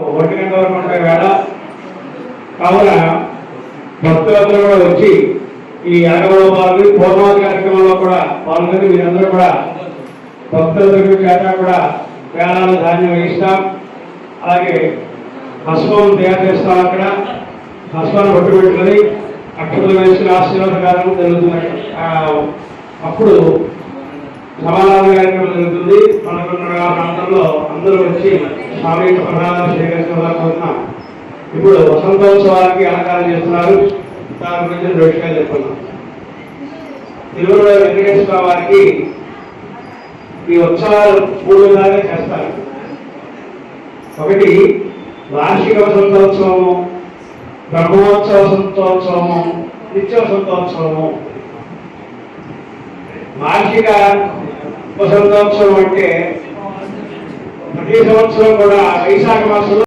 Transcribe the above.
1 గంట వరకు ఉండే వేళ కావున భక్తులందరూ కూడా వచ్చి ఈ యాగంలో పాల్గొని పూర్ణాది కార్యక్రమంలో కూడా పాల్గొని మీరందరూ కూడా భక్తులందరి చేత కూడా వేళాల ధాన్యం వేయిస్తాం. అలాగే భస్మం తయారు చేస్తాం. అక్కడ భస్మాన్ని పట్టుబెట్టుకొని అక్షతలు వేసుకుని ఆశీర్వాద కార్యక్రమం జరుగుతుంది. అప్పుడు సమాధాన కార్యక్రమం జరుగుతుంది. 11:30 ప్రాంతంలో అందరూ వచ్చి స్వామి ప్రసాదాలు స్వీకరించాలనుకుంటున్నాం. ఇప్పుడు వసంతోత్సవానికి అలంకారం చేస్తున్నారు. దాని గురించి 2 విషయాలు చెప్పుకున్నాం. తిరుమల వెంకటేశ్వర వారికి ఈ ఉత్సవాలు 3 విధాలుగా చేస్తారు. ఒకటి వార్షిక వసంతోత్సవము, బ్రహ్మోత్సవ వసంతోత్సవము, నిత్య వసంతోత్సవము. వార్షిక వసంతోత్సవం అంటే ప్రతి సంవత్సరం కూడా వైశాఖ మాసంలో